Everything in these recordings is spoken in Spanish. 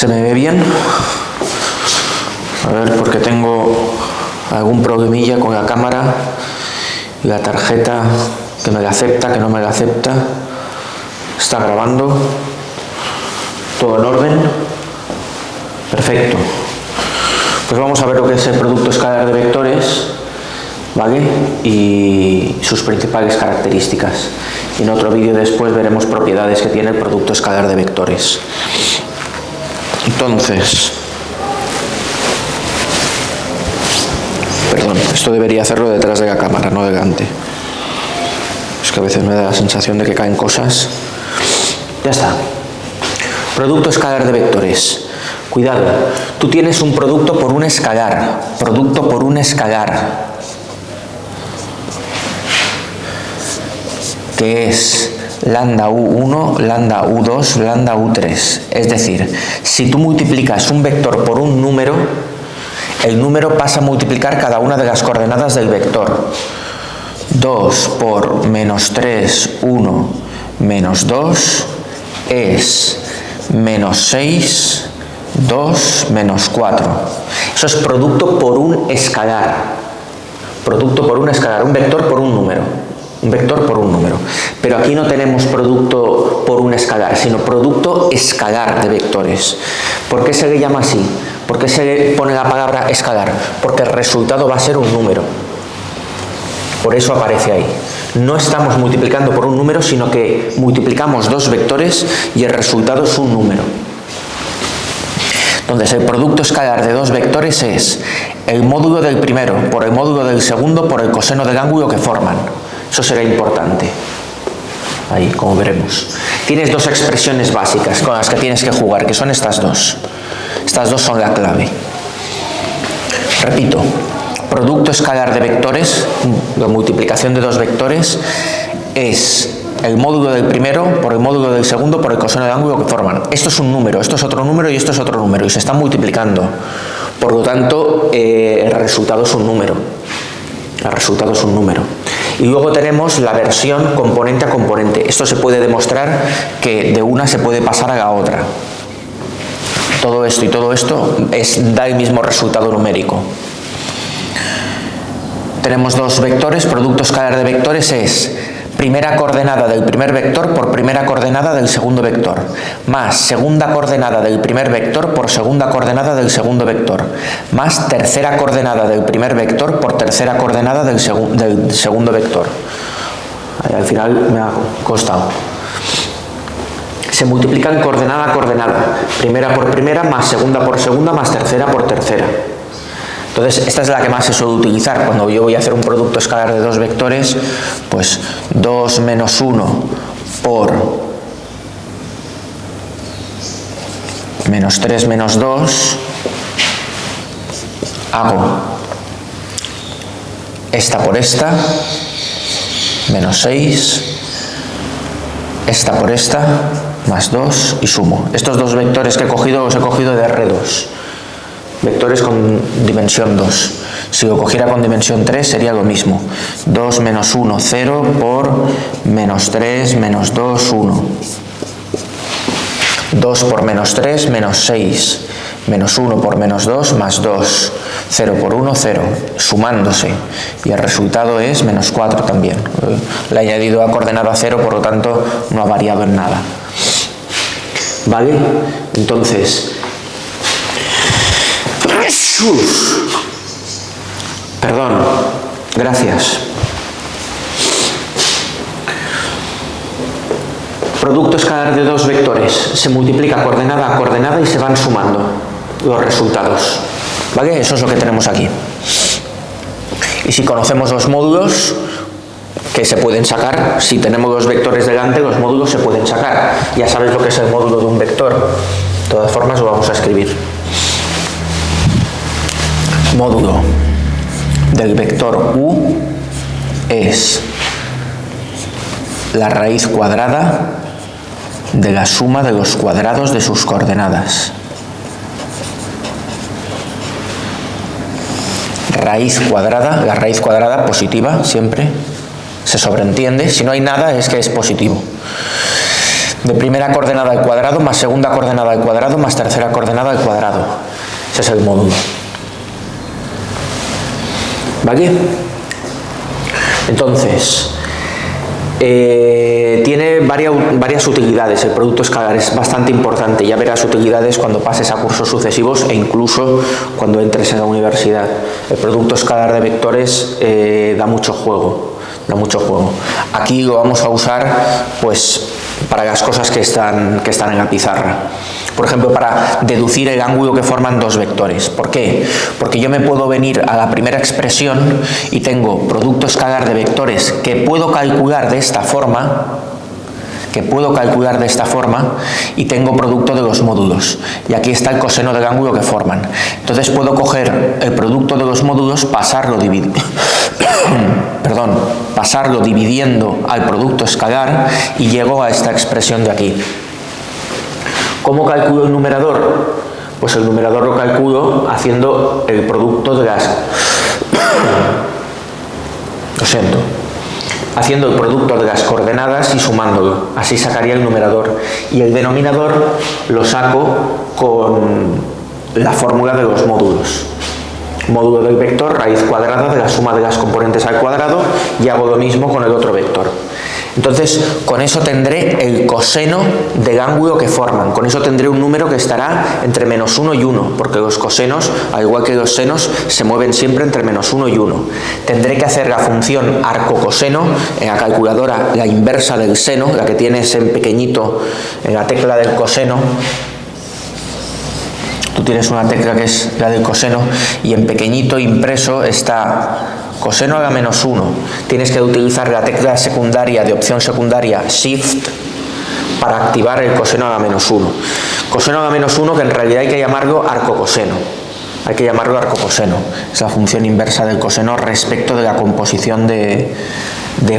¿Se me ve bien? A ver, porque tengo algún problemilla con la cámara y la tarjeta que me la acepta, que no me la acepta. Está grabando. Todo en orden. Perfecto. Pues vamos a ver lo que es el producto escalar de vectores, ¿vale? Y sus principales características. Y en otro vídeo después veremos propiedades que tiene el producto escalar de vectores. Entonces, perdón, esto debería hacerlo detrás de la cámara, no delante. Es que a veces me da la sensación de que caen cosas. Ya está. Producto escalar de vectores. Cuidado, tú tienes un producto por un escalar. Producto por un escalar. Que es lambda U1, lambda U2, lambda U3. Es decir, si tú multiplicas un vector por un número, el número pasa a multiplicar cada una de las coordenadas del vector. 2 por menos 3, 1, menos 2 es menos 6, 2, menos 4. Eso es producto por un escalar. Producto por un escalar, un vector por un número. Un vector por un número. Pero aquí no tenemos producto por un escalar, sino producto escalar de vectores. ¿Por qué se le llama así? ¿Por qué se le pone la palabra escalar? Porque el resultado va a ser un número. Por eso aparece ahí. No estamos multiplicando por un número, sino que multiplicamos dos vectores y el resultado es un número. Entonces, el producto escalar de dos vectores es el módulo del primero por el módulo del segundo por el coseno del ángulo que forman. Eso será importante. Ahí, como veremos. Tienes dos expresiones básicas con las que tienes que jugar, que son estas dos. Estas dos son la clave. Repito, producto escalar de vectores, la multiplicación de dos vectores, es el módulo del primero por el módulo del segundo por el coseno del ángulo que forman. Esto es un número, esto es otro número y esto es otro número, y se están multiplicando. Por lo tanto, el resultado es un número. El resultado es un número. Y luego tenemos la versión componente a componente. Esto se puede demostrar que de una se puede pasar a la otra. Todo esto y todo esto da el mismo resultado numérico. Tenemos dos vectores. Producto escalar de vectores es primera coordenada del primer vector por primera coordenada del segundo vector, más segunda coordenada del primer vector por segunda coordenada del segundo vector, más tercera coordenada del primer vector por tercera coordenada del segundo vector. Ahí, al final me ha costado. Se multiplican coordenada a coordenada, primera por primera, más segunda por segunda, más tercera por tercera. Entonces, esta es la que más se suele utilizar. Cuando yo voy a hacer un producto escalar de dos vectores, pues 2 menos 1 por menos 3 menos 2, hago esta por esta, menos 6, esta por esta, más 2 y sumo. Estos dos vectores que he cogido los he cogido de R2. Vectores con dimensión 2. Si lo cogiera con dimensión 3 sería lo mismo. 2 menos 1, 0 por menos 3, menos 2, 1. 2 por menos 3, menos 6. Menos 1 por menos 2, más 2. 0 por 1, 0. Sumándose. Y el resultado es menos 4 también. Le he añadido a coordenada 0, por lo tanto no ha variado en nada. ¿Vale? Entonces, perdón, gracias. Producto escalar de dos vectores. Se multiplica coordenada a coordenada y se van sumando los resultados. ¿Vale? Eso es lo que tenemos aquí. Y si conocemos los módulos que se pueden sacar, si tenemos los vectores delante, los módulos se pueden sacar. Ya sabes lo que es el módulo de un vector. De todas formas lo vamos a escribir. Módulo del vector U es la raíz cuadrada de la suma de los cuadrados de sus coordenadas. Raíz cuadrada, la raíz cuadrada positiva siempre, se sobreentiende, si no hay nada es que es positivo. de primera coordenada al cuadrado más segunda coordenada al cuadrado más tercera coordenada al cuadrado. Ese es el módulo. ¿Vale? Entonces, tiene varias utilidades. El producto escalar es bastante importante. Ya verás utilidades cuando pases a cursos sucesivos e incluso cuando entres en la universidad. El producto escalar de vectores da mucho juego. Aquí lo vamos a usar pues para las cosas que están en la pizarra. Por ejemplo, para deducir el ángulo que forman dos vectores. ¿Por qué? Porque yo me puedo venir a la primera expresión y tengo producto escalar de vectores que puedo calcular de esta forma, y tengo producto de los módulos. Y aquí está el coseno del ángulo que forman. Entonces puedo coger el producto de los módulos, pasarlo dividiendo al producto escalar y llego a esta expresión de aquí. ¿Cómo calculo el numerador? Pues el numerador lo calculo haciendo el producto de las... haciendo el producto de las coordenadas y sumándolo. Así sacaría el numerador. Y el denominador lo saco con la fórmula de los módulos. Módulo del vector, raíz cuadrada de la suma de las componentes al cuadrado, y hago lo mismo con el otro vector. Entonces, con eso tendré el coseno del ángulo que forman. Con eso tendré un número que estará entre -1 y 1, porque los cosenos, al igual que los senos, se mueven siempre entre -1 y 1. Tendré que hacer la función arcocoseno en la calculadora, la inversa del seno, la que tienes en pequeñito en la tecla del coseno. Tú tienes una tecla que es la del coseno y en pequeñito impreso está coseno a la -1. Tienes que utilizar la tecla secundaria de opción secundaria Shift para activar el coseno a la -1. Coseno a la -1 que en realidad hay que llamarlo arcocoseno. Es la función inversa del coseno respecto de la composición de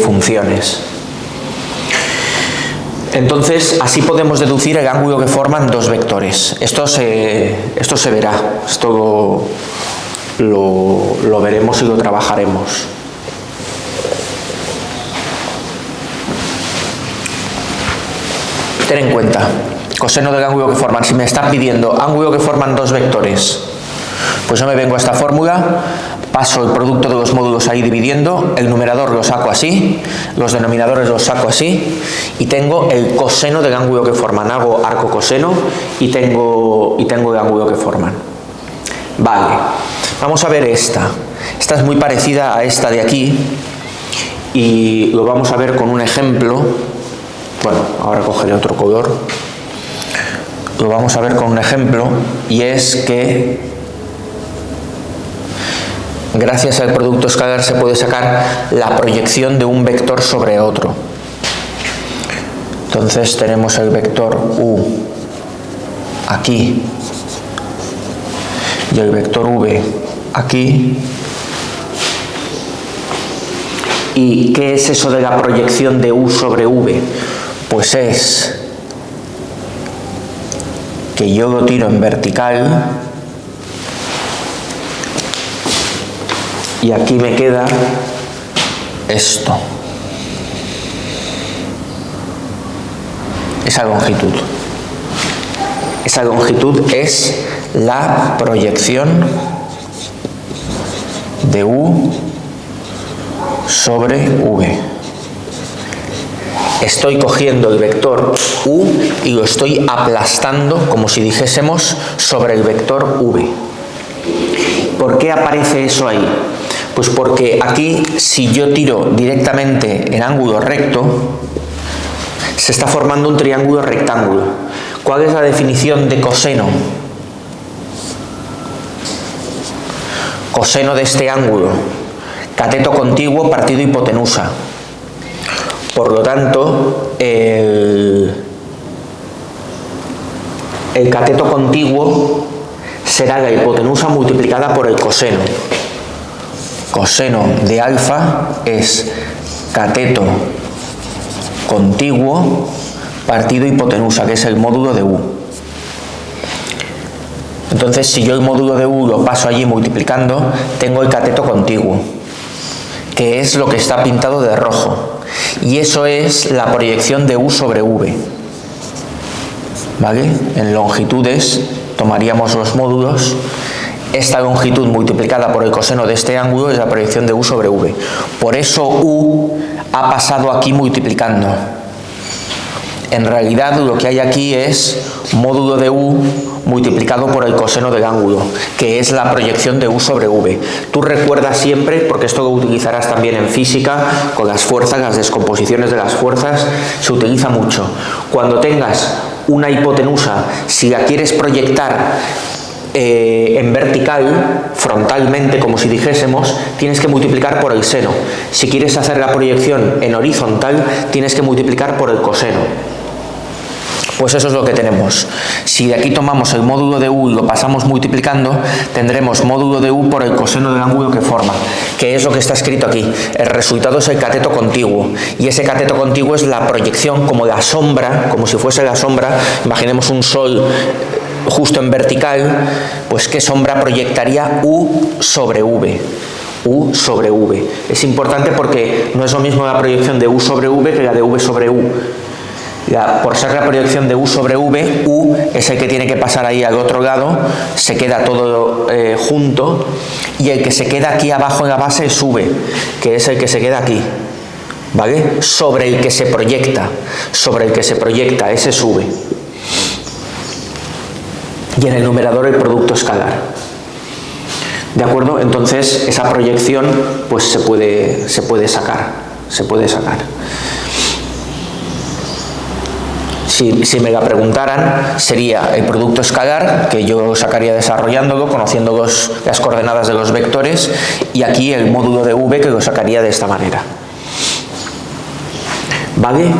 funciones. Entonces, así podemos deducir el ángulo que forman dos vectores. Esto se verá, esto lo veremos y lo trabajaremos. Ten en cuenta, coseno del ángulo que forman. Si me están pidiendo ángulo que forman dos vectores, pues yo me vengo a esta fórmula, paso el producto de los módulos ahí dividiendo, el numerador lo saco así, los denominadores los saco así, y tengo el coseno del ángulo que forman. Hago arcocoseno y tengo el ángulo que forman. Vale, vamos a ver esta. Esta es muy parecida a esta de aquí y lo vamos a ver con un ejemplo. Bueno, ahora cogeré otro color. Lo vamos a ver con un ejemplo, y es que gracias al producto escalar se puede sacar la proyección de un vector sobre otro. Entonces tenemos el vector u aquí y el vector v aquí. ¿Y qué es eso de la proyección de u sobre v? Pues es que yo lo tiro en vertical y aquí me queda esto, esa longitud. Esa longitud es la proyección de u sobre v. Estoy cogiendo el vector u y lo estoy aplastando, como si dijésemos, sobre el vector v. ¿Por qué aparece eso ahí? Pues porque aquí, si yo tiro directamente en ángulo recto, se está formando un triángulo rectángulo. ¿Cuál es la definición de coseno? Coseno de este ángulo, cateto contiguo partido hipotenusa. Por lo tanto, el cateto contiguo será la hipotenusa multiplicada por el coseno. Coseno de alfa es cateto contiguo partido hipotenusa, que es el módulo de u. Entonces, si yo el módulo de u lo paso allí multiplicando, tengo el cateto contiguo, que es lo que está pintado de rojo. Y eso es la proyección de u sobre v. ¿vale? En longitudes tomaríamos los módulos. Esta longitud multiplicada por el coseno de este ángulo es la proyección de U sobre V. Por eso U ha pasado aquí multiplicando. En realidad lo que hay aquí es módulo de U multiplicado por el coseno del ángulo, que es la proyección de U sobre V. Tú recuerdas siempre, porque esto lo utilizarás también en física, con las fuerzas, las descomposiciones de las fuerzas, se utiliza mucho. Cuando tengas una hipotenusa, si la quieres proyectar en vertical, frontalmente, como si dijésemos, tienes que multiplicar por el seno. Si quieres hacer la proyección en horizontal, tienes que multiplicar por el coseno. Pues eso es lo que tenemos. Si de aquí tomamos el módulo de U y lo pasamos multiplicando, tendremos módulo de U por el coseno del ángulo que forma, que es lo que está escrito aquí. El resultado es el cateto contiguo, y ese cateto contiguo es la proyección, como la sombra, como si fuese la sombra. Imaginemos un sol justo en vertical, pues ¿qué sombra proyectaría? U sobre V. U sobre V. Es importante porque no es lo mismo la proyección de U sobre V que la de V sobre U. Por ser la proyección de U sobre V, U es el que tiene que pasar ahí al otro lado, se queda todo junto, y el que se queda aquí abajo en la base es V, que es el que se queda aquí, ¿vale? Sobre el que se proyecta, ese es V. Y en el numerador el producto escalar. ¿De acuerdo? Entonces esa proyección pues se puede sacar. Si me la preguntaran, sería el producto escalar, que yo sacaría desarrollándolo, conociendo las coordenadas de los vectores, y aquí el módulo de V, que lo sacaría de esta manera. ¿Vale?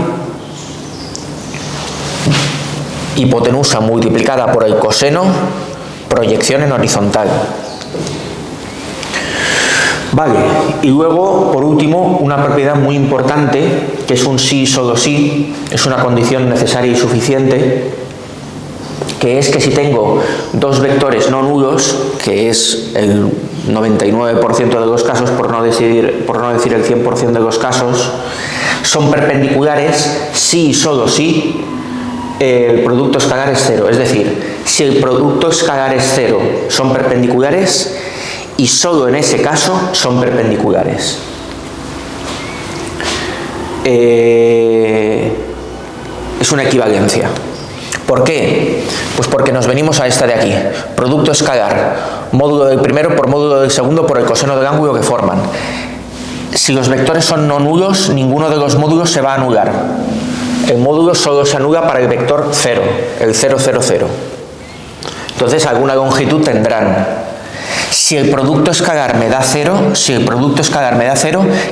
Hipotenusa multiplicada por el coseno, proyección en horizontal. Vale, y luego, por último, una propiedad muy importante, que es un sí y solo sí, es una condición necesaria y suficiente, que es que si tengo dos vectores no nulos, que es el 99% de los casos, por no decir el 100% de los casos, son perpendiculares, sí y solo sí, el producto escalar es cero. Es decir, si el producto escalar es cero, son perpendiculares, y solo en ese caso son perpendiculares. Es una equivalencia. ¿Por qué? Pues porque nos venimos a esta de aquí. Producto escalar, módulo del primero por módulo del segundo por el coseno del ángulo que forman. Si los vectores son no nulos, ninguno de los módulos se va a anular. El módulo solo se anula para el vector 0, el 0, 0, 0. Entonces alguna longitud tendrán. Si el producto escalar me da 0,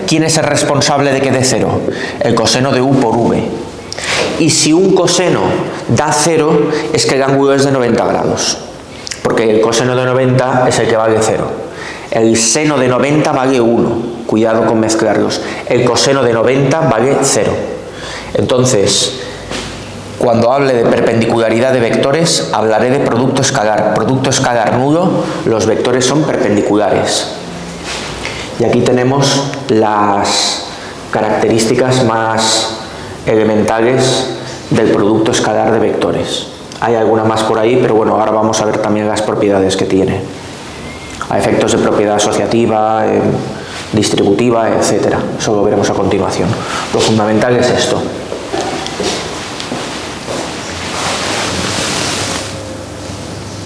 ¿quién es el responsable de que dé 0? El coseno de U por V. Y si un coseno da 0, es que el ángulo es de 90 grados, porque el coseno de 90 es el que vale 0. El seno de 90 vale 1, cuidado con mezclarlos. El coseno de 90 vale 0. Entonces, cuando hable de perpendicularidad de vectores, hablaré de producto escalar nulo, los vectores son perpendiculares. Y aquí tenemos las características más elementales del producto escalar de vectores. Hay alguna más por ahí, pero bueno, ahora vamos a ver también las propiedades que tiene. A efectos de propiedad asociativa, distributiva, etcétera. Eso lo veremos a continuación. Lo fundamental es esto.